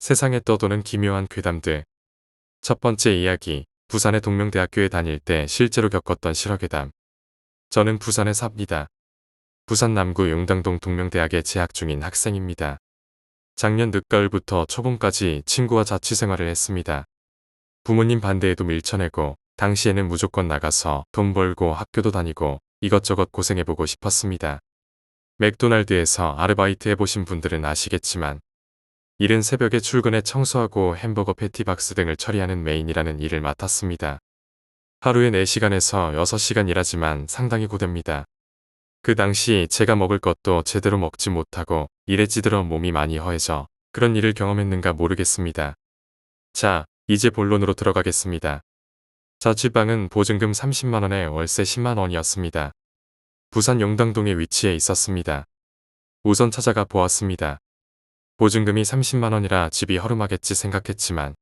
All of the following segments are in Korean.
세상에 떠도는 기묘한 괴담들. 첫 번째 이야기, 부산의 동명대학교에 다닐 때 실제로 겪었던 실화괴담. 저는 부산에 삽니다. 부산 남구 용당동 동명대학에 재학 중인 학생입니다. 작년 늦가을부터 초봄까지 친구와 자취생활을 했습니다. 부모님 반대에도 밀쳐내고 당시에는 무조건 나가서 돈 벌고 학교도 다니고 이것저것 고생해보고 싶었습니다. 맥도날드에서 아르바이트 해보신 분들은 아시겠지만 이른 새벽에 출근해 청소하고 햄버거 패티박스 등을 처리하는 메인이라는 일을 맡았습니다. 하루에 4시간에서 6시간 일하지만 상당히 고됩니다. 그 당시 제가 먹을 것도 제대로 먹지 못하고 일에 찌들어 몸이 많이 허해져 그런 일을 경험했는가 모르겠습니다. 자, 이제 본론으로 들어가겠습니다. 자취방은 보증금 30만원에 월세 10만원이었습니다. 부산 용당동에 위치해 있었습니다. 우선 찾아가 보았습니다. 보증금이 30만원이라 집이 허름하겠지 생각했지만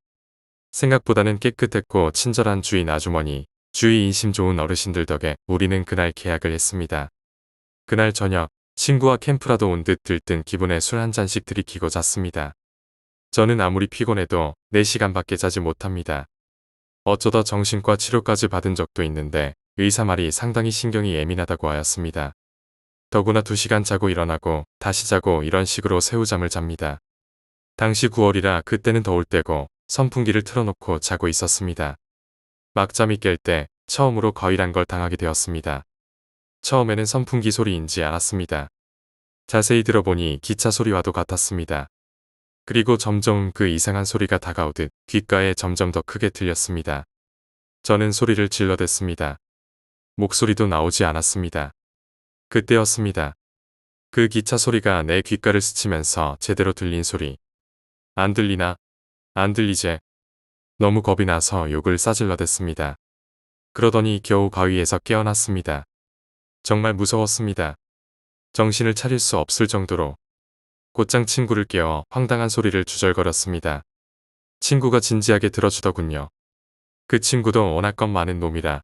생각보다는 깨끗했고 친절한 주인 아주머니, 주위 인심 좋은 어르신들 덕에 우리는 그날 계약을 했습니다. 그날 저녁 친구와 캠프라도 온 듯 들뜬 기분에 술 한 잔씩 들이키고 잤습니다. 저는 아무리 피곤해도 4시간밖에 자지 못합니다. 어쩌다 정신과 치료까지 받은 적도 있는데 의사 말이 상당히 신경이 예민하다고 하였습니다. 더구나 2시간 자고 일어나고 다시 자고 이런 식으로 새우잠을 잡니다. 당시 9월이라 그때는 더울 때고 선풍기를 틀어놓고 자고 있었습니다. 막 잠이 깰 때 처음으로 거위란 걸 당하게 되었습니다. 처음에는 선풍기 소리인지 알았습니다. 자세히 들어보니 기차 소리와도 같았습니다. 그리고 점점 그 이상한 소리가 다가오듯 귓가에 점점 더 크게 들렸습니다. 저는 소리를 질러댔습니다. 목소리도 나오지 않았습니다. 그때였습니다. 그 기차 소리가 내 귓가를 스치면서 제대로 들린 소리. 안 들리나? 안 들리제? 너무 겁이 나서 욕을 싸질러댔습니다. 그러더니 겨우 가위에서 깨어났습니다. 정말 무서웠습니다. 정신을 차릴 수 없을 정도로. 곧장 친구를 깨워 황당한 소리를 주절거렸습니다. 친구가 진지하게 들어주더군요. 그 친구도 워낙 겁 많은 놈이라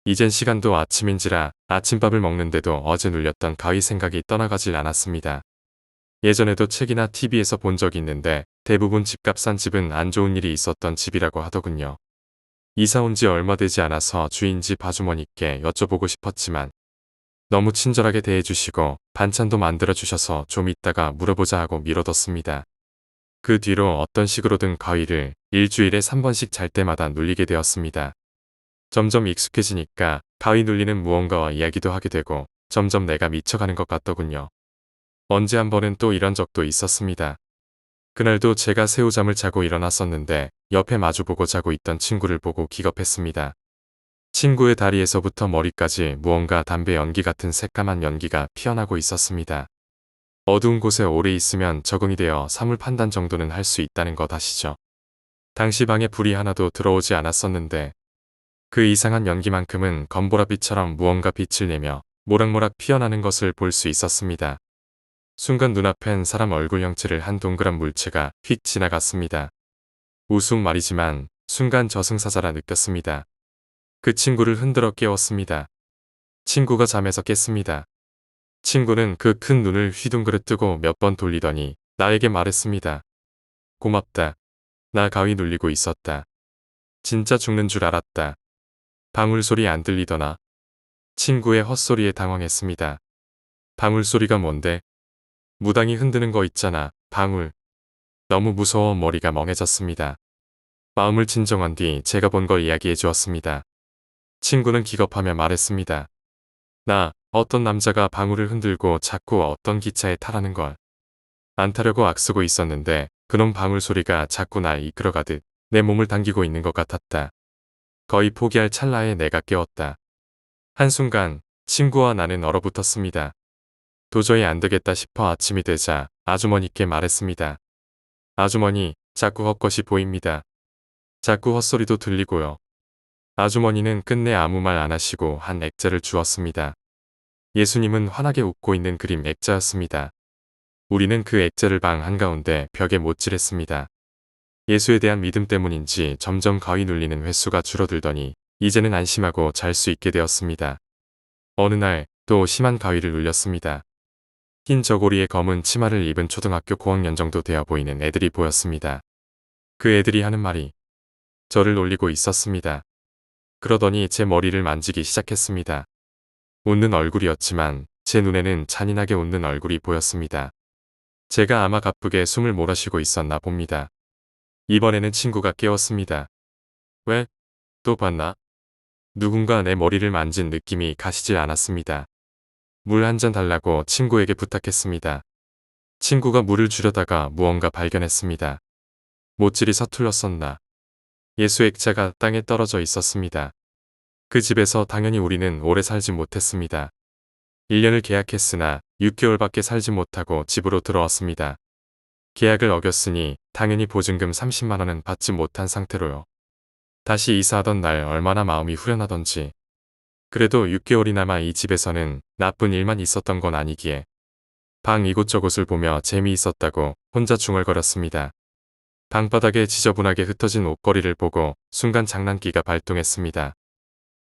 이젠 시간도 아침인지라 아침밥을 먹는데도 어제 눌렸던 가위 생각이 떠나가질 않았습니다. 예전에도 책이나 TV에서 본 적이 있는데 대부분 집값 싼 집은 안 좋은 일이 있었던 집이라고 하더군요. 이사 온 지 얼마 되지 않아서 주인 집 아주머니께 여쭤보고 싶었지만 너무 친절하게 대해주시고 반찬도 만들어주셔서 좀 이따가 물어보자 하고 미뤄뒀습니다. 그 뒤로 어떤 식으로든 가위를 일주일에 3번씩 잘 때마다 눌리게 되었습니다. 점점 익숙해지니까 가위 눌리는 무언가와 이야기도 하게 되고 점점 내가 미쳐가는 것 같더군요. 언제 한 번은 또 이런 적도 있었습니다. 그날도 제가 새우잠을 자고 일어났었는데 옆에 마주보고 자고 있던 친구를 보고 기겁했습니다. 친구의 다리에서부터 머리까지 무언가 담배 연기 같은 새까만 연기가 피어나고 있었습니다. 어두운 곳에 오래 있으면 적응이 되어 사물 판단 정도는 할 수 있다는 것 아시죠? 당시 방에 불이 하나도 들어오지 않았었는데 그 이상한 연기만큼은 검보라빛처럼 무언가 빛을 내며 모락모락 피어나는 것을 볼 수 있었습니다. 순간 눈앞엔 사람 얼굴 형체를 한 동그란 물체가 휙 지나갔습니다. 우스운 말이지만 순간 저승사자라 느꼈습니다. 그 친구를 흔들어 깨웠습니다. 친구가 잠에서 깼습니다. 친구는 그 큰 눈을 휘둥그레 뜨고 몇 번 돌리더니 나에게 말했습니다. 고맙다. 나 가위 눌리고 있었다. 진짜 죽는 줄 알았다. 방울 소리 안 들리더나? 친구의 헛소리에 당황했습니다. 방울 소리가 뭔데? 무당이 흔드는 거 있잖아, 방울. 너무 무서워 머리가 멍해졌습니다. 마음을 진정한 뒤 제가 본 걸 이야기해 주었습니다. 친구는 기겁하며 말했습니다. 나 어떤 남자가 방울을 흔들고 자꾸 어떤 기차에 타라는 걸. 안 타려고 악쓰고 있었는데 그놈 방울 소리가 자꾸 날 이끌어가듯 내 몸을 당기고 있는 것 같았다. 거의 포기할 찰나에 내가 깨웠다. 한순간 친구와 나는 얼어붙었습니다. 도저히 안 되겠다 싶어 아침이 되자 아주머니께 말했습니다. 아주머니, 자꾸 헛것이 보입니다. 자꾸 헛소리도 들리고요. 아주머니는 끝내 아무 말 안 하시고 한 액자를 주었습니다. 예수님은 환하게 웃고 있는 그림 액자였습니다. 우리는 그 액자를 방 한가운데 벽에 못질했습니다. 예수에 대한 믿음 때문인지 점점 가위 눌리는 횟수가 줄어들더니 이제는 안심하고 잘 수 있게 되었습니다. 어느 날 또 심한 가위를 눌렸습니다. 흰 저고리에 검은 치마를 입은 초등학교 고학년 정도 되어 보이는 애들이 보였습니다. 그 애들이 하는 말이 저를 놀리고 있었습니다. 그러더니 제 머리를 만지기 시작했습니다. 웃는 얼굴이었지만 제 눈에는 잔인하게 웃는 얼굴이 보였습니다. 제가 아마 가쁘게 숨을 몰아쉬고 있었나 봅니다. 이번에는 친구가 깨웠습니다. 왜? 또 봤나? 누군가 내 머리를 만진 느낌이 가시질 않았습니다. 물 한 잔 달라고 친구에게 부탁했습니다. 친구가 물을 주려다가 무언가 발견했습니다. 못질이 서툴렀었나. 예수 액자가 땅에 떨어져 있었습니다. 그 집에서 당연히 우리는 오래 살지 못했습니다. 1년을 계약했으나 6개월밖에 살지 못하고 집으로 들어왔습니다. 계약을 어겼으니 당연히 보증금 30만 원은 받지 못한 상태로요. 다시 이사하던 날 얼마나 마음이 후련하던지. 그래도 6개월이나마 이 집에서는 나쁜 일만 있었던 건 아니기에 방 이곳저곳을 보며 재미있었다고 혼자 중얼거렸습니다. 방바닥에 지저분하게 흩어진 옷걸이를 보고 순간 장난기가 발동했습니다.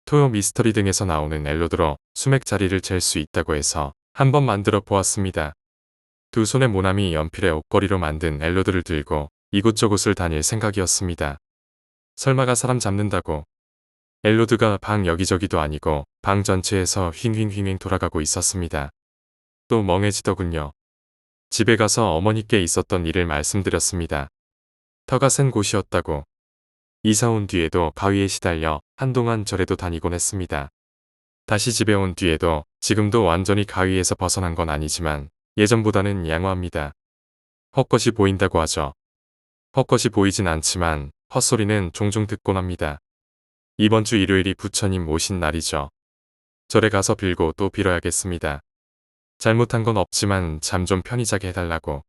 토요 미스터리 등에서 나오는 엘로드로 수맥 자리를 잴 수 있다고 해서 한번 만들어 보았습니다. 두 손에 모나미 연필에 옷걸이로 만든 엘로드를 들고 이곳저곳을 다닐 생각이었습니다. 설마가 사람 잡는다고. 엘로드가 방 여기저기도 아니고 방 전체에서 휑휑휑 돌아가고 있었습니다. 또 멍해지더군요. 집에 가서 어머니께 있었던 일을 말씀드렸습니다. 터가 센 곳이었다고. 이사 온 뒤에도 가위에 시달려 한동안 절에도 다니곤 했습니다. 다시 집에 온 뒤에도 지금도 완전히 가위에서 벗어난 건 아니지만 예전보다는 양호합니다. 헛것이 보인다고 하죠. 헛것이 보이진 않지만 헛소리는 종종 듣곤 합니다. 이번 주 일요일이 부처님 오신 날이죠. 절에 가서 빌고 또 빌어야겠습니다. 잘못한 건 없지만 잠 좀 편히 자게 해달라고.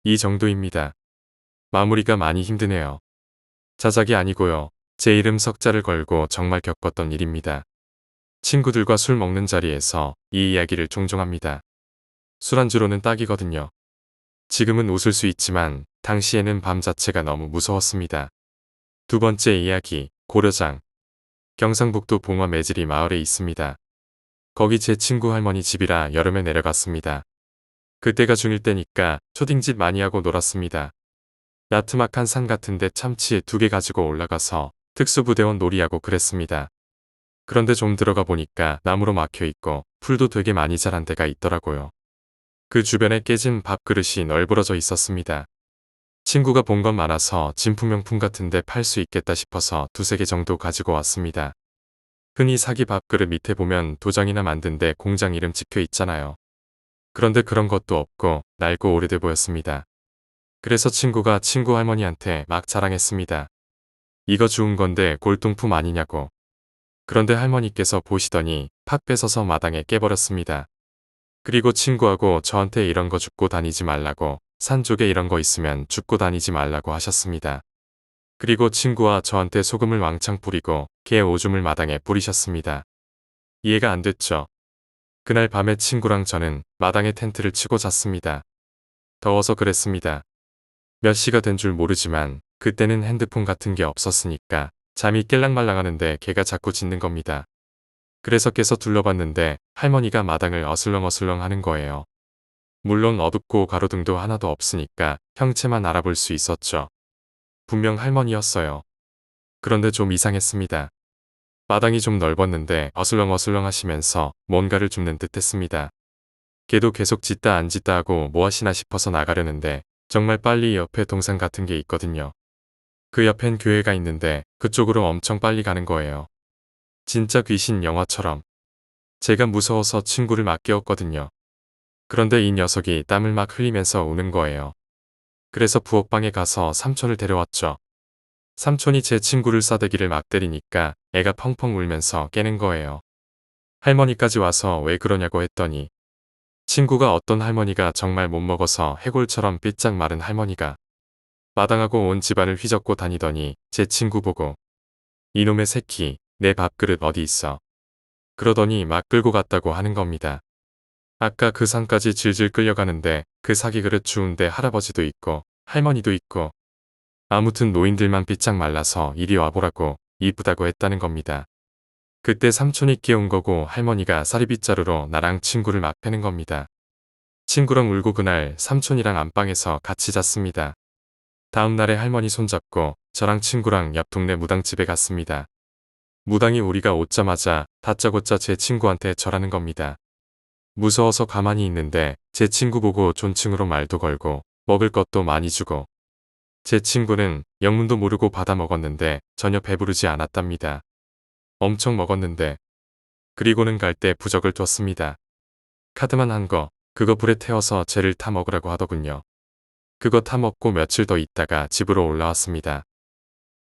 이 정도입니다. 마무리가 많이 힘드네요. 자작이 아니고요. 제 이름 석자를 걸고 정말 겪었던 일입니다. 친구들과 술 먹는 자리에서 이 이야기를 종종 합니다. 술안주로는 딱이거든요. 지금은 웃을 수 있지만 당시에는 밤 자체가 너무 무서웠습니다. 두 번째 이야기, 고려장. 경상북도 봉화 매지리 마을에 있습니다. 거기 제 친구 할머니 집이라 여름에 내려갔습니다. 그때가 중1 때니까 초딩짓 많이 하고 놀았습니다. 야트막한 산 같은데 참치 2개 가지고 올라가서 특수부대원 놀이하고 그랬습니다. 그런데 좀 들어가 보니까 나무로 막혀 있고 풀도 되게 많이 자란 데가 있더라고요. 그 주변에 깨진 밥그릇이 널브러져 있었습니다. 친구가 본 건 많아서 진품명품 같은데 팔 수 있겠다 싶어서 2~3개 정도 가지고 왔습니다. 흔히 사기 밥그릇 밑에 보면 도장이나 만든 데 공장 이름 찍혀 있잖아요. 그런데 그런 것도 없고 낡고 오래돼 보였습니다. 그래서 친구가 친구 할머니한테 막 자랑했습니다. 이거 주운 건데 골동품 아니냐고. 그런데 할머니께서 보시더니 팍 뺏어서 마당에 깨버렸습니다. 그리고 친구하고 저한테 이런 거 줍고 다니지 말라고, 산 쪽에 이런 거 있으면 줍고 다니지 말라고 하셨습니다. 그리고 친구와 저한테 소금을 왕창 뿌리고 개 오줌을 마당에 뿌리셨습니다. 이해가 안 됐죠. 그날 밤에 친구랑 저는 마당에 텐트를 치고 잤습니다. 더워서 그랬습니다. 몇 시가 된 줄 모르지만 그때는 핸드폰 같은 게 없었으니까 잠이 깰랑말랑하는데 개가 자꾸 짖는 겁니다. 그래서 깨서 둘러봤는데 할머니가 마당을 어슬렁어슬렁 하는 거예요. 물론 어둡고 가로등도 하나도 없으니까 형체만 알아볼 수 있었죠. 분명 할머니였어요. 그런데 좀 이상했습니다. 마당이 좀 넓었는데 어슬렁어슬렁 하시면서 뭔가를 줍는 듯 했습니다. 개도 계속 짖다 안 짖다 하고 뭐 하시나 싶어서 나가려는데 정말 빨리 옆에 동산 같은 게 있거든요. 그 옆엔 교회가 있는데 그쪽으로 엄청 빨리 가는 거예요. 진짜 귀신 영화처럼. 제가 무서워서 친구를 막 깨웠거든요. 그런데 이 녀석이 땀을 막 흘리면서 우는 거예요. 그래서 부엌방에 가서 삼촌을 데려왔죠. 삼촌이 제 친구를 싸대기를 막 때리니까 애가 펑펑 울면서 깨는 거예요. 할머니까지 와서 왜 그러냐고 했더니 친구가 어떤 할머니가 정말 못 먹어서 해골처럼 삐짝 마른 할머니가 마당하고 온 집안을 휘젓고 다니더니 제 친구 보고 이놈의 새끼, 내 밥그릇 어디 있어? 그러더니 막 끌고 갔다고 하는 겁니다. 아까 그 산까지 질질 끌려가는데 그 사기 그릇 주운데 할아버지도 있고 할머니도 있고 아무튼 노인들만 삐짝 말라서 이리 와보라고 이쁘다고 했다는 겁니다. 그때 삼촌이 깨운 거고 할머니가 사리빗자루로 나랑 친구를 막 패는 겁니다. 친구랑 울고 그날 삼촌이랑 안방에서 같이 잤습니다. 다음 날에 할머니 손잡고 저랑 친구랑 옆 동네 무당집에 갔습니다. 무당이 우리가 오자마자 다짜고짜 제 친구한테 절하는 겁니다. 무서워서 가만히 있는데 제 친구 보고 존칭으로 말도 걸고 먹을 것도 많이 주고 제 친구는 영문도 모르고 받아 먹었는데 전혀 배부르지 않았답니다. 엄청 먹었는데 그리고는 갈 때 부적을 뒀습니다. 카드만 한 거 그거 불에 태워서 쟤를 타 먹으라고 하더군요. 그거 타 먹고 며칠 더 있다가 집으로 올라왔습니다.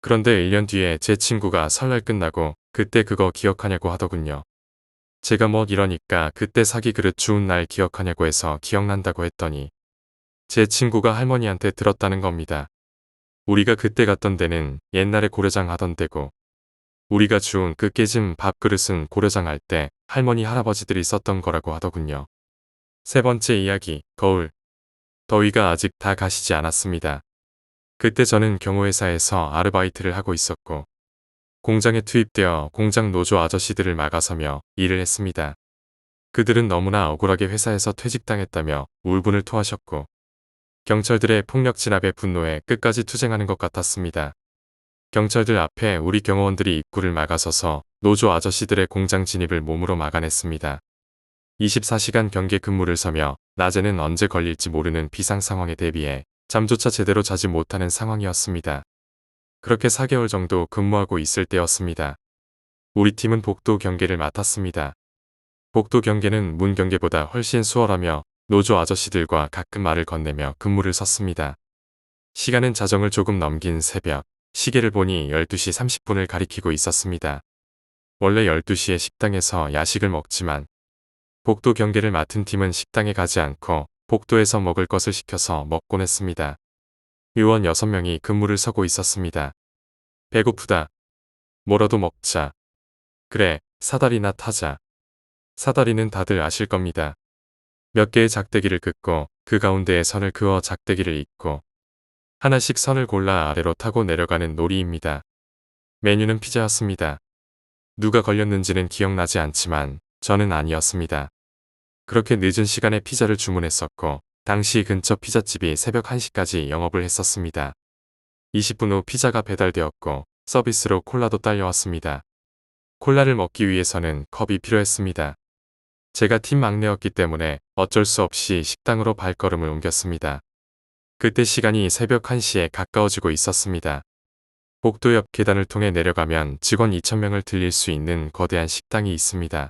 그런데 1년 뒤에 제 친구가 설날 끝나고 그때 그거 기억하냐고 하더군요. 제가 뭐 이러니까 그때 사기 그릇 주운 날 기억하냐고 해서 기억난다고 했더니 제 친구가 할머니한테 들었다는 겁니다. 우리가 그때 갔던 데는 옛날에 고려장 하던 데고 우리가 주운 그 깨진 밥그릇은 고려장 할 때 할머니 할아버지들이 썼던 거라고 하더군요. 세 번째 이야기, 거울. 더위가 아직 다 가시지 않았습니다. 그때 저는 경호회사에서 아르바이트를 하고 있었고 공장에 투입되어 공장 노조 아저씨들을 막아서며 일을 했습니다. 그들은 너무나 억울하게 회사에서 퇴직당했다며 울분을 토하셨고 경찰들의 폭력 진압에 분노해 끝까지 투쟁하는 것 같았습니다. 경찰들 앞에 우리 경호원들이 입구를 막아서서 노조 아저씨들의 공장 진입을 몸으로 막아냈습니다. 24시간 경계 근무를 서며 낮에는 언제 걸릴지 모르는 비상 상황에 대비해 잠조차 제대로 자지 못하는 상황이었습니다. 그렇게 4개월 정도 근무하고 있을 때였습니다. 우리 팀은 복도 경계를 맡았습니다. 복도 경계는 문 경계보다 훨씬 수월하며 노조 아저씨들과 가끔 말을 건네며 근무를 섰습니다. 시간은 자정을 조금 넘긴 새벽, 시계를 보니 12시 30분을 가리키고 있었습니다. 원래 12시에 식당에서 야식을 먹지만 복도 경계를 맡은 팀은 식당에 가지 않고 복도에서 먹을 것을 시켜서 먹곤 했습니다. 요원 6명이 근무를 서고 있었습니다. 배고프다. 뭐라도 먹자. 그래, 사다리나 타자. 사다리는 다들 아실 겁니다. 몇 개의 작대기를 긋고 그 가운데에 선을 그어 작대기를 잇고 하나씩 선을 골라 아래로 타고 내려가는 놀이입니다. 메뉴는 피자였습니다. 누가 걸렸는지는 기억나지 않지만 저는 아니었습니다. 그렇게 늦은 시간에 피자를 주문했었고 당시 근처 피자집이 새벽 1시까지 영업을 했었습니다. 20분 후 피자가 배달되었고 서비스로 콜라도 딸려왔습니다. 콜라를 먹기 위해서는 컵이 필요했습니다. 제가 팀 막내였기 때문에 어쩔 수 없이 식당으로 발걸음을 옮겼습니다. 그때 시간이 새벽 1시에 가까워지고 있었습니다. 복도 옆 계단을 통해 내려가면 직원 2,000명을 들릴 수 있는 거대한 식당이 있습니다.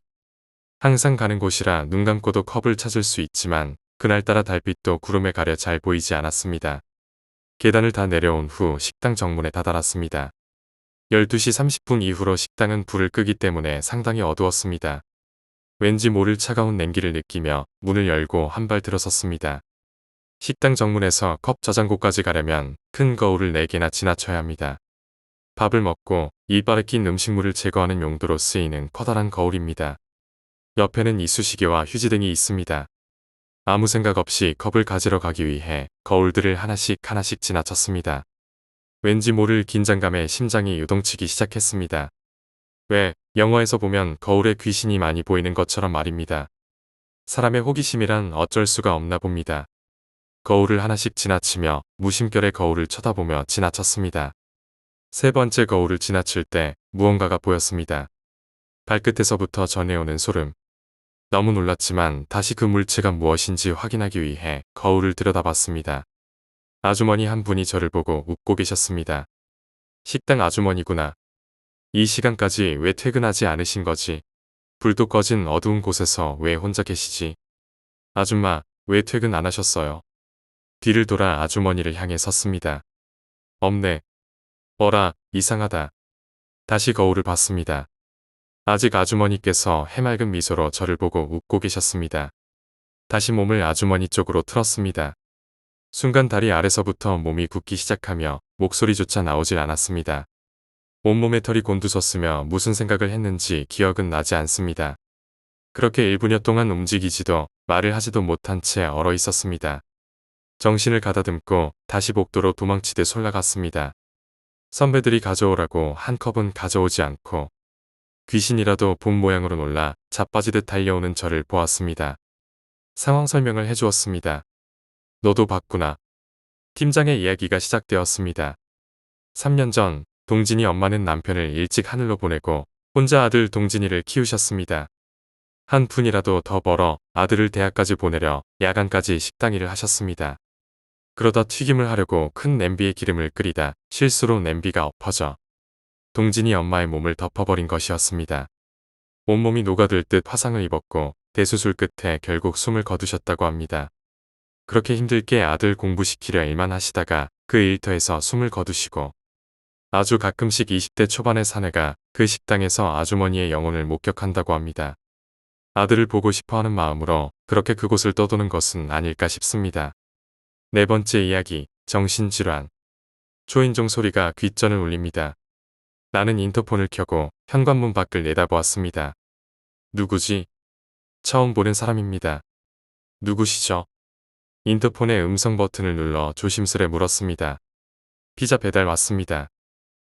항상 가는 곳이라 눈 감고도 컵을 찾을 수 있지만 그날따라 달빛도 구름에 가려 잘 보이지 않았습니다. 계단을 다 내려온 후 식당 정문에 다다랐습니다. 12시 30분 이후로 식당은 불을 끄기 때문에 상당히 어두웠습니다. 왠지 모를 차가운 냉기를 느끼며 문을 열고 한 발 들어섰습니다. 식당 정문에서 컵 저장고까지 가려면 큰 거울을 4개나 지나쳐야 합니다. 밥을 먹고 이빨에 낀 음식물을 제거하는 용도로 쓰이는 커다란 거울입니다. 옆에는 이쑤시개와 휴지 등이 있습니다. 아무 생각 없이 컵을 가지러 가기 위해 거울들을 하나씩 지나쳤습니다. 왠지 모를 긴장감에 심장이 요동치기 시작했습니다. 왜 영화에서 보면 거울에 귀신이 많이 보이는 것처럼 말입니다. 사람의 호기심이란 어쩔 수가 없나 봅니다. 거울을 하나씩 지나치며 무심결에 거울을 쳐다보며 지나쳤습니다. 세 번째 거울을 지나칠 때 무언가가 보였습니다. 발끝에서부터 전해오는 소름. 너무 놀랐지만 다시 그 물체가 무엇인지 확인하기 위해 거울을 들여다봤습니다. 아주머니 한 분이 저를 보고 웃고 계셨습니다. 식당 아주머니구나. 이 시간까지 왜 퇴근하지 않으신 거지? 불도 꺼진 어두운 곳에서 왜 혼자 계시지? 아줌마, 왜 퇴근 안 하셨어요? 뒤를 돌아 아주머니를 향해 섰습니다. 없네. 어라, 이상하다. 다시 거울을 봤습니다. 아직 아주머니께서 해맑은 미소로 저를 보고 웃고 계셨습니다. 다시 몸을 아주머니 쪽으로 틀었습니다. 순간 다리 아래서부터 몸이 붓기 시작하며 목소리조차 나오질 않았습니다. 온몸에 털이 곤두섰으며 무슨 생각을 했는지 기억은 나지 않습니다. 그렇게 1분여 동안 움직이지도 말을 하지도 못한 채 얼어 있었습니다. 정신을 가다듬고 다시 복도로 도망치듯 솔라갔습니다. 선배들이 가져오라고 한 컵은 가져오지 않고 귀신이라도 본 모양으로 놀라 자빠지듯 달려오는 저를 보았습니다. 상황 설명을 해주었습니다. 너도 봤구나. 팀장의 이야기가 시작되었습니다. 3년 전 동진이 엄마는 남편을 일찍 하늘로 보내고 혼자 아들 동진이를 키우셨습니다. 한 푼이라도 더 벌어 아들을 대학까지 보내려 야간까지 식당 일을 하셨습니다. 그러다 튀김을 하려고 큰 냄비에 기름을 끓이다 실수로 냄비가 엎어져 동진이 엄마의 몸을 덮어버린 것이었습니다. 온몸이 녹아들 듯 화상을 입었고 대수술 끝에 결국 숨을 거두셨다고 합니다. 그렇게 힘들게 아들 공부시키려 일만 하시다가 그 일터에서 숨을 거두시고 아주 가끔씩 20대 초반의 사내가 그 식당에서 아주머니의 영혼을 목격한다고 합니다. 아들을 보고 싶어하는 마음으로 그렇게 그곳을 떠도는 것은 아닐까 싶습니다. 네 번째 이야기, 정신질환. 초인종 소리가 귓전을 울립니다. 나는 인터폰을 켜고 현관문 밖을 내다보았습니다. 누구지? 처음 보는 사람입니다. 누구시죠? 인터폰의 음성 버튼을 눌러 조심스레 물었습니다. 피자 배달 왔습니다.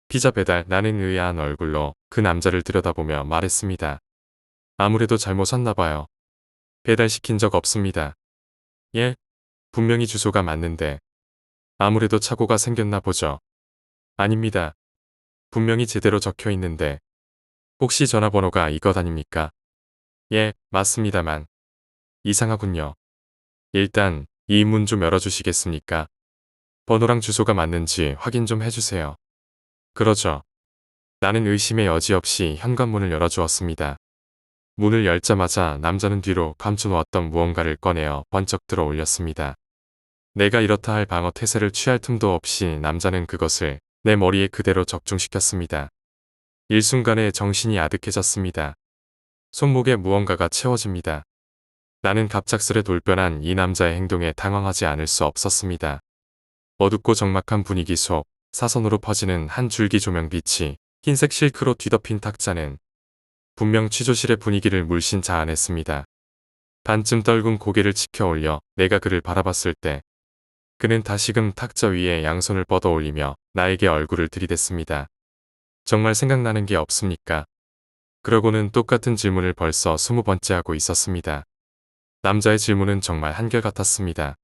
피자 배달. 나는 의아한 얼굴로 그 남자를 들여다보며 말했습니다. 아무래도 잘못 왔나봐요. 배달시킨 적 없습니다. 예? 분명히 주소가 맞는데. 아무래도 착오가 생겼나 보죠. 아닙니다. 분명히 제대로 적혀 있는데. 혹시 전화번호가 이것 아닙니까? 예, 맞습니다만. 이상하군요. 일단 이 문 좀 열어주시겠습니까? 번호랑 주소가 맞는지 확인 좀 해주세요. 그러죠. 나는 의심의 여지 없이 현관문을 열어주었습니다. 문을 열자마자 남자는 뒤로 감춰놓았던 무언가를 꺼내어 번쩍 들어 올렸습니다. 내가 이렇다 할 방어 태세를 취할 틈도 없이 남자는 그것을 내 머리에 그대로 적중시켰습니다. 일순간에 정신이 아득해졌습니다. 손목에 무언가가 채워집니다. 나는 갑작스레 돌변한 이 남자의 행동에 당황하지 않을 수 없었습니다. 어둡고 적막한 분위기 속 사선으로 퍼지는 한 줄기 조명빛이 흰색 실크로 뒤덮인 탁자는 분명 취조실의 분위기를 물씬 자아냈습니다. 반쯤 떨군 고개를 치켜 올려 내가 그를 바라봤을 때 그는 다시금 탁자 위에 양손을 뻗어 올리며 나에게 얼굴을 들이댔습니다. 정말 생각나는 게 없습니까? 그러고는 똑같은 질문을 벌써 20번째 하고 있었습니다. 남자의 질문은 정말 한결같았습니다.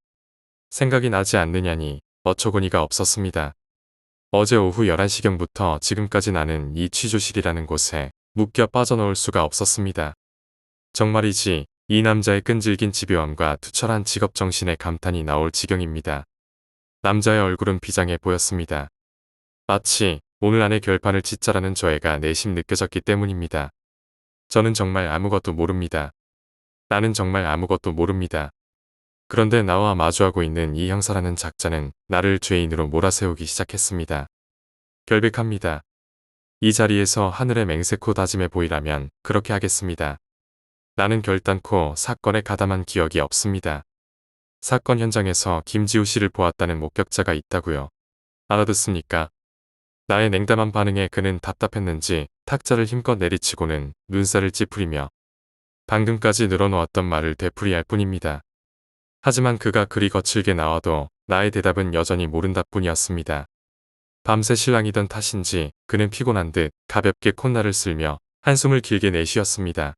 생각이 나지 않느냐니 어처구니가 없었습니다. 어제 오후 11시경부터 지금까지 나는 이 취조실이라는 곳에 묶여 빠져나올 수가 없었습니다. 정말이지 이 남자의 끈질긴 집요함과 투철한 직업정신에 감탄이 나올 지경입니다. 남자의 얼굴은 비장해 보였습니다. 마치 오늘 안에 결판을 짓자라는 저애가 내심 느껴졌기 때문입니다. 저는 정말 아무것도 모릅니다. 나는 정말 아무것도 모릅니다. 그런데 나와 마주하고 있는 이 형사라는 작자는 나를 죄인으로 몰아세우기 시작했습니다. 결백합니다. 이 자리에서 하늘의 맹세코 다짐해 보이라면 그렇게 하겠습니다. 나는 결단코 사건에 가담한 기억이 없습니다. 사건 현장에서 김지우 씨를 보았다는 목격자가 있다고요. 알아듣습니까? 나의 냉담한 반응에 그는 답답했는지 탁자를 힘껏 내리치고는 눈살을 찌푸리며 방금까지 늘어놓았던 말을 되풀이할 뿐입니다. 하지만 그가 그리 거칠게 나와도 나의 대답은 여전히 모른다 뿐이었습니다. 밤새 실랑이던 탓인지 그는 피곤한 듯 가볍게 콧날을 쓸며 한숨을 길게 내쉬었습니다.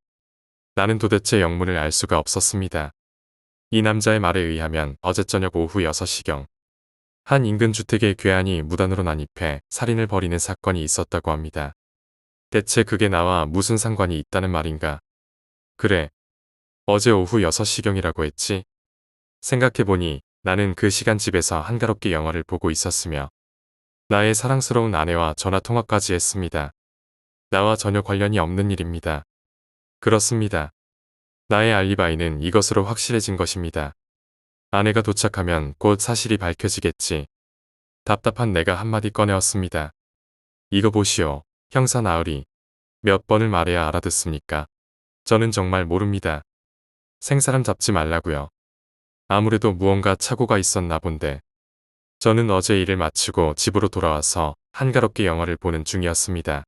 나는 도대체 영문을 알 수가 없었습니다. 이 남자의 말에 의하면 어제 저녁 오후 6시경 한 인근 주택에 괴한이 무단으로 난입해 살인을 벌이는 사건이 있었다고 합니다. 대체 그게 나와 무슨 상관이 있다는 말인가? 그래. 어제 오후 6시경이라고 했지? 생각해보니 나는 그 시간 집에서 한가롭게 영화를 보고 있었으며 나의 사랑스러운 아내와 전화통화까지 했습니다. 나와 전혀 관련이 없는 일입니다. 그렇습니다. 나의 알리바이는 이것으로 확실해진 것입니다. 아내가 도착하면 곧 사실이 밝혀지겠지. 답답한 내가 한마디 꺼내었습니다. 이거 보시오, 형사 나으리. 몇 번을 말해야 알아듣습니까? 저는 정말 모릅니다. 생사람 잡지 말라고요. 아무래도 무언가 착오가 있었나 본데. 저는 어제 일을 마치고 집으로 돌아와서 한가롭게 영화를 보는 중이었습니다.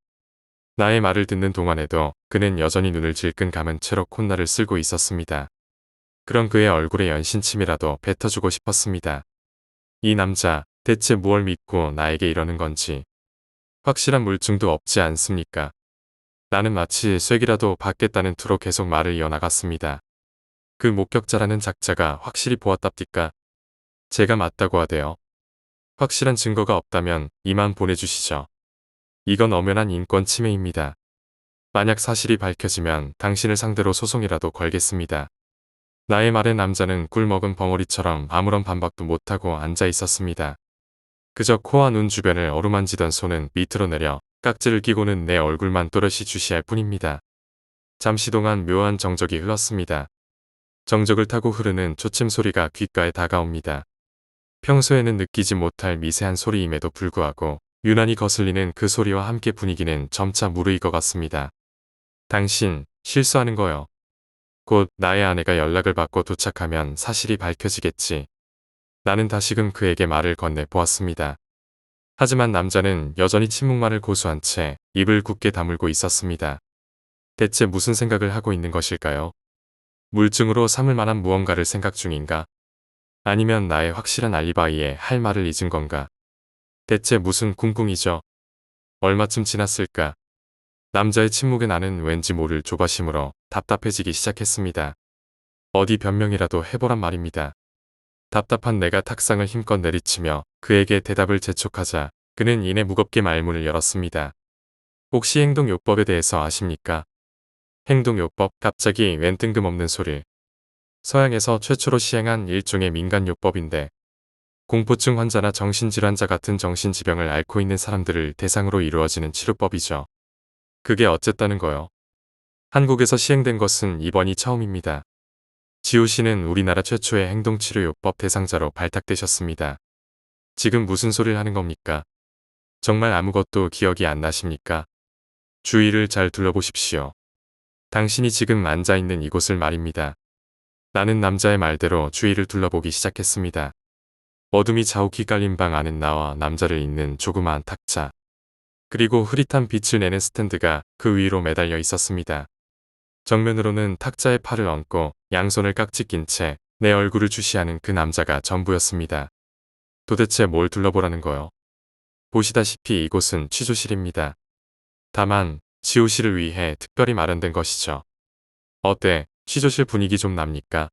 나의 말을 듣는 동안에도 그는 여전히 눈을 질끈 감은 채로 콧날을 쓸고 있었습니다. 그런 그의 얼굴에 연신침이라도 뱉어주고 싶었습니다. 이 남자 대체 무얼 믿고 나에게 이러는 건지. 확실한 물증도 없지 않습니까? 나는 마치 쐐기라도 받겠다는 투로 계속 말을 이어나갔습니다. 그 목격자라는 작자가 확실히 보았답디까? 제가 맞다고 하대요. 확실한 증거가 없다면 이만 보내주시죠. 이건 엄연한 인권 침해입니다. 만약 사실이 밝혀지면 당신을 상대로 소송이라도 걸겠습니다. 나의 말에 남자는 꿀먹은 벙어리처럼 아무런 반박도 못하고 앉아 있었습니다. 그저 코와 눈 주변을 어루만지던 손은 밑으로 내려 깍지를 끼고는 내 얼굴만 또렷이 주시할 뿐입니다. 잠시 동안 묘한 정적이 흘렀습니다. 정적을 타고 흐르는 초침 소리가 귓가에 다가옵니다. 평소에는 느끼지 못할 미세한 소리임에도 불구하고 유난히 거슬리는 그 소리와 함께 분위기는 점차 무르익어갔습니다. 당신 실수하는 거요. 곧 나의 아내가 연락을 받고 도착하면 사실이 밝혀지겠지. 나는 다시금 그에게 말을 건네 보았습니다. 하지만 남자는 여전히 침묵만을 고수한 채 입을 굳게 다물고 있었습니다. 대체 무슨 생각을 하고 있는 것일까요? 물증으로 삼을 만한 무언가를 생각 중인가? 아니면 나의 확실한 알리바이에 할 말을 잊은 건가? 대체 무슨 꿍꿍이죠? 얼마쯤 지났을까? 남자의 침묵에 나는 왠지 모를 조바심으로 답답해지기 시작했습니다. 어디 변명이라도 해보란 말입니다. 답답한 내가 탁상을 힘껏 내리치며 그에게 대답을 재촉하자 그는 이내 무겁게 말문을 열었습니다. 혹시 행동요법에 대해서 아십니까? 행동요법, 갑자기 웬 뜬금없는 소리. 서양에서 최초로 시행한 일종의 민간요법인데 공포증 환자나 정신질환자 같은 정신지병을 앓고 있는 사람들을 대상으로 이루어지는 치료법이죠. 그게 어쨌다는 거요. 한국에서 시행된 것은 이번이 처음입니다. 지호 씨는 우리나라 최초의 행동치료요법 대상자로 발탁되셨습니다. 지금 무슨 소리를 하는 겁니까? 정말 아무것도 기억이 안 나십니까? 주위를 잘 둘러보십시오. 당신이 지금 앉아있는 이곳을 말입니다. 나는 남자의 말대로 주위를 둘러보기 시작했습니다. 어둠이 자욱히 깔린 방 안은 나와 남자를 잇는 조그마한 탁자. 그리고 흐릿한 빛을 내는 스탠드가 그 위로 매달려 있었습니다. 정면으로는 탁자에 팔을 얹고 양손을 깍지 낀 채 내 얼굴을 주시하는 그 남자가 전부였습니다. 도대체 뭘 둘러보라는 거요? 보시다시피 이곳은 취조실입니다. 다만 지호 씨를 위해 특별히 마련된 것이죠. 어때? 취조실 분위기 좀 납니까?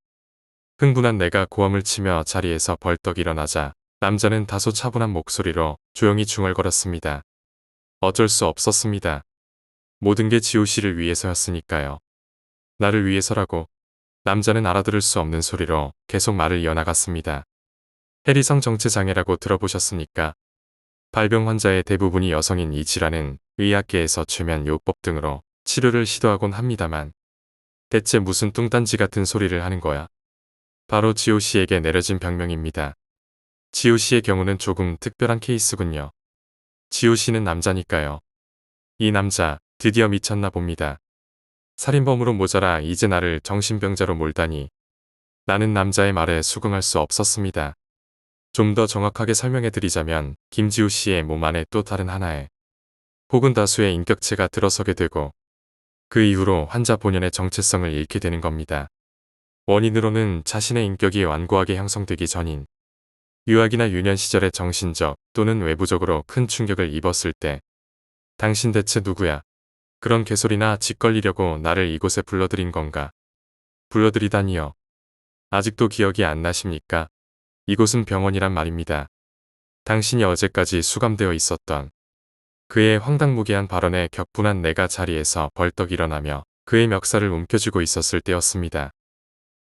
흥분한 내가 고함을 치며 자리에서 벌떡 일어나자 남자는 다소 차분한 목소리로 조용히 중얼거렸습니다. 어쩔 수 없었습니다. 모든 게 지호 씨를 위해서였으니까요. 나를 위해서라고. 남자는 알아들을 수 없는 소리로 계속 말을 이어나갔습니다. 해리성 정체장애라고 들어보셨습니까? 발병 환자의 대부분이 여성인 이 질환은 의학계에서 최면 요법 등으로 치료를 시도하곤 합니다만 대체 무슨 뚱딴지 같은 소리를 하는 거야? 바로 지호 씨에게 내려진 병명입니다. 지호 씨의 경우는 조금 특별한 케이스군요. 지호 씨는 남자니까요. 이 남자 드디어 미쳤나 봅니다. 살인범으로 모자라 이제 나를 정신병자로 몰다니. 나는 남자의 말에 수긍할 수 없었습니다. 좀 더 정확하게 설명해드리자면 김지호 씨의 몸 안에 또 다른 하나의 혹은 다수의 인격체가 들어서게 되고 그 이후로 환자 본연의 정체성을 잃게 되는 겁니다. 원인으로는 자신의 인격이 완고하게 형성되기 전인 유아기나 유년 시절의 정신적 또는 외부적으로 큰 충격을 입었을 때 당신 대체 누구야? 그런 개소리나 짓걸리려고 나를 이곳에 불러들인 건가? 불러들이다니요. 아직도 기억이 안 나십니까? 이곳은 병원이란 말입니다. 당신이 어제까지 수감되어 있었던 그의 황당무계한 발언에 격분한 내가 자리에서 벌떡 일어나며 그의 멱살을 움켜쥐고 있었을 때였습니다.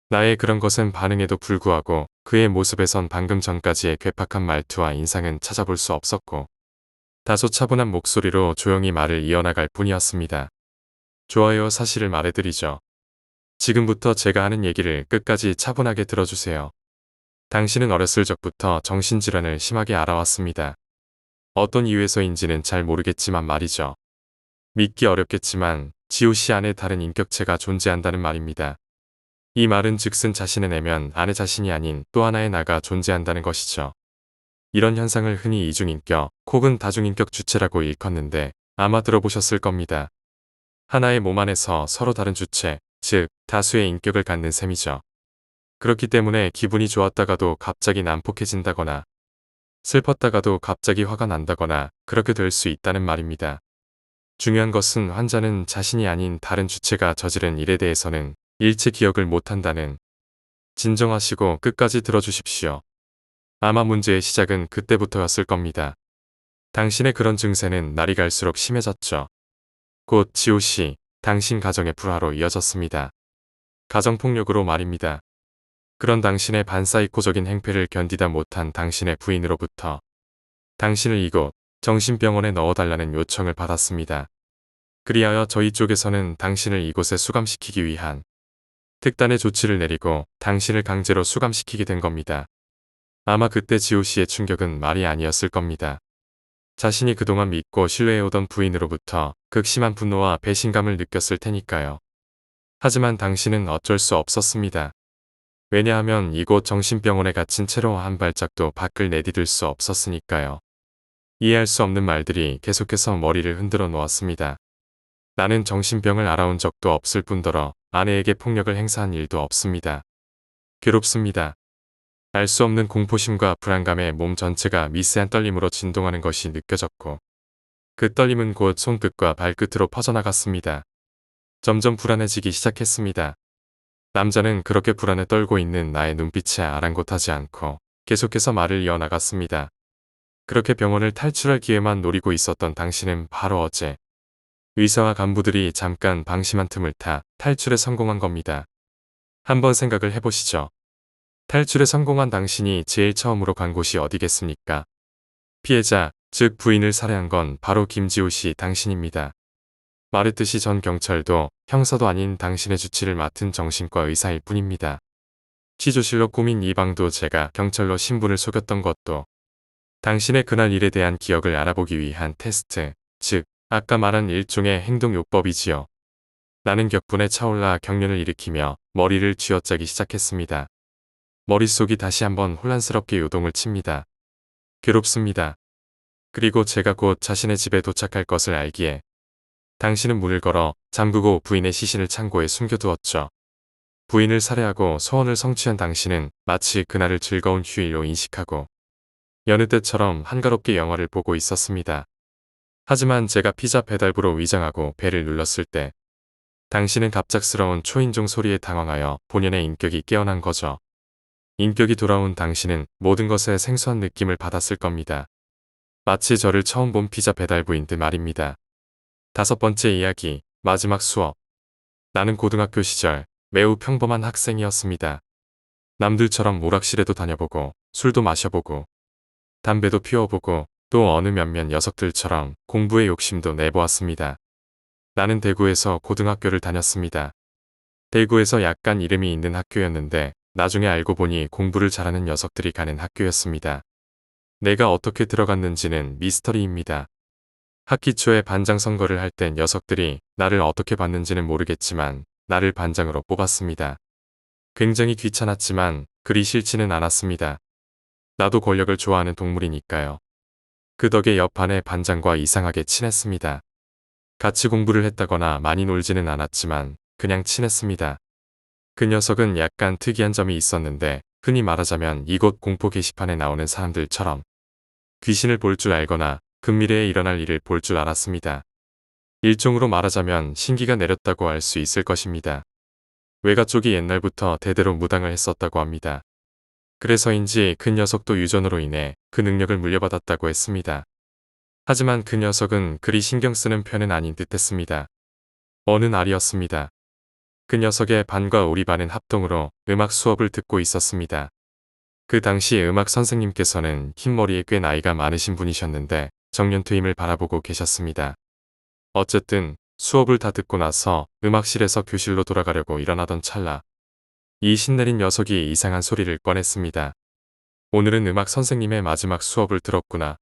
나의 그런 것은 반응에도 불구하고 그의 모습에선 방금 전까지의 괴팍한 말투와 인상은 찾아볼 수 없었고 다소 차분한 목소리로 조용히 말을 이어나갈 뿐이었습니다. 좋아요. 사실을 말해드리죠. 지금부터 제가 하는 얘기를 끝까지 차분하게 들어주세요. 당신은 어렸을 적부터 정신질환을 심하게 앓아왔습니다. 어떤 이유에서인지는 잘 모르겠지만 말이죠. 믿기 어렵겠지만 지호 씨 안에 다른 인격체가 존재한다는 말입니다. 이 말은 즉슨 자신의 내면 안에 자신이 아닌 또 하나의 나가 존재한다는 것이죠. 이런 현상을 흔히 이중인격 혹은 다중인격 주체라고 일컫는데 아마 들어보셨을 겁니다. 하나의 몸 안에서 서로 다른 주체, 즉 다수의 인격을 갖는 셈이죠. 그렇기 때문에 기분이 좋았다가도 갑자기 난폭해진다거나 슬펐다가도 갑자기 화가 난다거나 그렇게 될 수 있다는 말입니다. 중요한 것은 환자는 자신이 아닌 다른 주체가 저지른 일에 대해서는 일체 기억을 못한다는 진정하시고 끝까지 들어주십시오. 아마 문제의 시작은 그때부터였을 겁니다. 당신의 그런 증세는 날이 갈수록 심해졌죠. 곧 지호 씨, 당신 가정의 불화로 이어졌습니다. 가정폭력으로 말입니다. 그런 당신의 반사이코적인 행패를 견디다 못한 당신의 부인으로부터 당신을 이곳 정신병원에 넣어달라는 요청을 받았습니다. 그리하여 저희 쪽에서는 당신을 이곳에 수감시키기 위한 특단의 조치를 내리고 당신을 강제로 수감시키게 된 겁니다. 아마 그때 지호 씨의 충격은 말이 아니었을 겁니다. 자신이 그동안 믿고 신뢰해오던 부인으로부터 극심한 분노와 배신감을 느꼈을 테니까요. 하지만 당신은 어쩔 수 없었습니다. 왜냐하면 이곳 정신병원에 갇힌 채로 한 발짝도 밖을 내디딜 수 없었으니까요. 이해할 수 없는 말들이 계속해서 머리를 흔들어 놓았습니다. 나는 정신병을 알아온 적도 없을 뿐더러 아내에게 폭력을 행사한 일도 없습니다. 괴롭습니다. 알 수 없는 공포심과 불안감에 몸 전체가 미세한 떨림으로 진동하는 것이 느껴졌고 그 떨림은 곧 손끝과 발끝으로 퍼져나갔습니다. 점점 불안해지기 시작했습니다. 남자는 그렇게 불안에 떨고 있는 나의 눈빛에 아랑곳하지 않고 계속해서 말을 이어나갔습니다. 그렇게 병원을 탈출할 기회만 노리고 있었던 당신은 바로 어제 의사와 간부들이 잠깐 방심한 틈을 타 탈출에 성공한 겁니다. 한번 생각을 해보시죠. 탈출에 성공한 당신이 제일 처음으로 간 곳이 어디겠습니까? 피해자, 즉 부인을 살해한 건 바로 김지호 씨 당신입니다. 말했듯이 전 경찰도 형사도 아닌 당신의 주치를 맡은 정신과 의사일 뿐입니다. 취조실로 꾸민 이 방도 제가 경찰로 신분을 속였던 것도 당신의 그날 일에 대한 기억을 알아보기 위한 테스트, 즉 아까 말한 일종의 행동요법이지요. 나는 격분에 차올라 경련을 일으키며 머리를 쥐어짜기 시작했습니다. 머릿속이 다시 한번 혼란스럽게 요동을 칩니다. 괴롭습니다. 그리고 제가 곧 자신의 집에 도착할 것을 알기에 당신은 문을 걸어 잠그고 부인의 시신을 창고에 숨겨두었죠. 부인을 살해하고 소원을 성취한 당신은 마치 그날을 즐거운 휴일로 인식하고 여느 때처럼 한가롭게 영화를 보고 있었습니다. 하지만 제가 피자 배달부로 위장하고 벨을 눌렀을 때 당신은 갑작스러운 초인종 소리에 당황하여 본연의 인격이 깨어난 거죠. 인격이 돌아온 당신은 모든 것에 생소한 느낌을 받았을 겁니다. 마치 저를 처음 본 피자 배달부인 듯 말입니다. 5번째 이야기, 마지막 수업. 나는 고등학교 시절 매우 평범한 학생이었습니다. 남들처럼 오락실에도 다녀보고 술도 마셔보고 담배도 피워보고 또 어느 몇몇 녀석들처럼 공부의 욕심도 내보았습니다. 나는 대구에서 고등학교를 다녔습니다. 대구에서 약간 이름이 있는 학교였는데 나중에 알고 보니 공부를 잘하는 녀석들이 가는 학교였습니다. 내가 어떻게 들어갔는지는 미스터리입니다. 학기 초에 반장 선거를 할 때 녀석들이 나를 어떻게 봤는지는 모르겠지만 나를 반장으로 뽑았습니다. 굉장히 귀찮았지만 그리 싫지는 않았습니다. 나도 권력을 좋아하는 동물이니까요. 그 덕에 옆반의 반장과 이상하게 친했습니다. 같이 공부를 했다거나 많이 놀지는 않았지만 그냥 친했습니다. 그 녀석은 약간 특이한 점이 있었는데 흔히 말하자면 이곳 공포 게시판에 나오는 사람들처럼 귀신을 볼 줄 알거나 근미래에 일어날 일을 볼 줄 알았습니다. 일종으로 말하자면 신기가 내렸다고 할 수 있을 것입니다. 외가 쪽이 옛날부터 대대로 무당을 했었다고 합니다. 그래서인지 그 녀석도 유전으로 인해 그 능력을 물려받았다고 했습니다. 하지만 그 녀석은 그리 신경 쓰는 편은 아닌 듯 했습니다. 어느 날이었습니다. 그 녀석의 반과 우리 반은 합동으로 음악 수업을 듣고 있었습니다. 그 당시 음악 선생님께서는 흰머리에 꽤 나이가 많으신 분이셨는데 정년퇴임을 바라보고 계셨습니다. 어쨌든 수업을 다 듣고 나서 음악실에서 교실로 돌아가려고 일어나던 찰나 이 신내린 녀석이 이상한 소리를 꺼냈습니다. 오늘은 음악 선생님의 마지막 수업을 들었구나.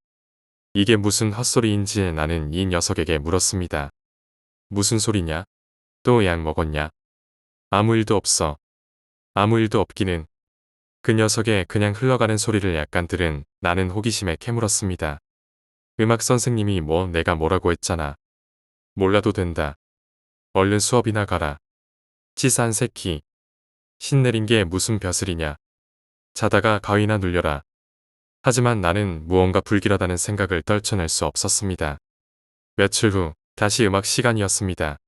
이게 무슨 헛소리인지 나는 이 녀석에게 물었습니다. 무슨 소리냐? 또 약 먹었냐? 아무 일도 없어. 아무 일도 없기는. 그 녀석의 그냥 흘러가는 소리를 약간 들은 나는 호기심에 캐물었습니다. 음악 선생님이 뭐 내가 뭐라고 했잖아. 몰라도 된다. 얼른 수업이나 가라. 치사한 새끼. 신내린 게 무슨 벼슬이냐. 자다가 가위나 눌려라. 하지만 나는 무언가 불길하다는 생각을 떨쳐낼 수 없었습니다. 며칠 후 다시 음악 시간이었습니다.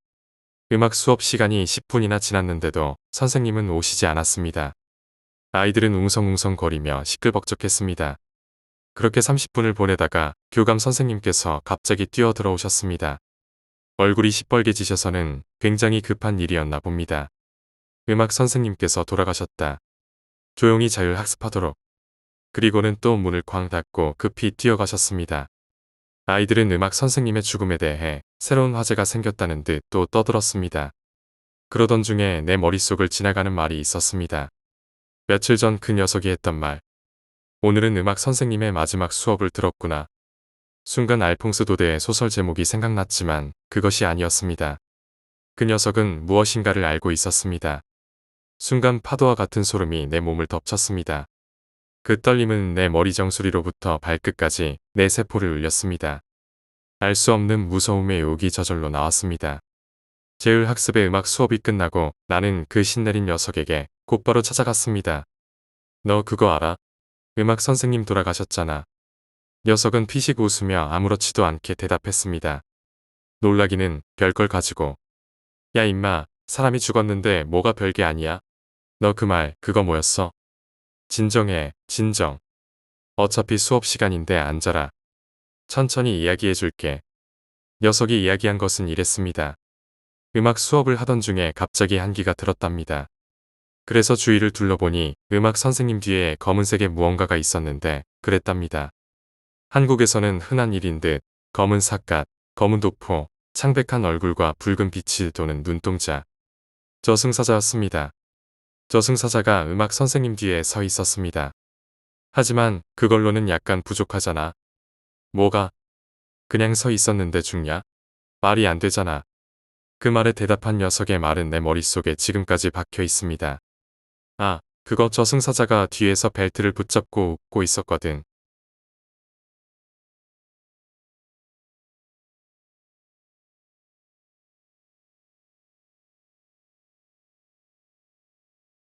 음악 수업 시간이 10분이나 지났는데도 선생님은 오시지 않았습니다. 아이들은 웅성웅성거리며 시끌벅적했습니다. 그렇게 30분을 보내다가 교감 선생님께서 갑자기 뛰어들어오셨습니다. 얼굴이 시뻘개지셔서는 굉장히 급한 일이었나 봅니다. 음악 선생님께서 돌아가셨다. 조용히 자율학습하도록. 그리고는 또 문을 쾅 닫고 급히 뛰어가셨습니다. 아이들은 음악 선생님의 죽음에 대해 새로운 화제가 생겼다는 듯 또 떠들었습니다. 그러던 중에 내 머릿속을 지나가는 말이 있었습니다. 며칠 전 그 녀석이 했던 말. 오늘은 음악 선생님의 마지막 수업을 들었구나. 순간 알퐁스 도데의 소설 제목이 생각났지만 그것이 아니었습니다. 그 녀석은 무엇인가를 알고 있었습니다. 순간 파도와 같은 소름이 내 몸을 덮쳤습니다. 그 떨림은 내 머리 정수리로부터 발끝까지 내 세포를 울렸습니다. 알 수 없는 무서움의 욕이 저절로 나왔습니다. 제율학습의 음악 수업이 끝나고 나는 그 신내린 녀석에게 곧바로 찾아갔습니다. 너 그거 알아? 음악 선생님 돌아가셨잖아. 녀석은 피식 웃으며 아무렇지도 않게 대답했습니다. 놀라기는 별걸 가지고. 야 임마, 사람이 죽었는데 뭐가 별게 아니야? 너 그 말 그거 뭐였어? 진정해, 진정. 어차피 수업 시간인데 앉아라. 천천히 이야기해줄게. 녀석이 이야기한 것은 이랬습니다. 음악 수업을 하던 중에 갑자기 한기가 들었답니다. 그래서 주위를 둘러보니 음악 선생님 뒤에 검은색의 무언가가 있었는데 그랬답니다. 한국에서는 흔한 일인 듯 검은 삿갓, 검은 도포, 창백한 얼굴과 붉은 빛이 도는 눈동자. 저승사자였습니다. 저승사자가 음악 선생님 뒤에 서 있었습니다. 하지만 그걸로는 약간 부족하잖아. 뭐가? 그냥 서 있었는데 죽냐? 말이 안 되잖아. 그 말에 대답한 녀석의 말은 내 머릿속에 지금까지 박혀 있습니다. 아, 그거 저승사자가 뒤에서 벨트를 붙잡고 웃고 있었거든.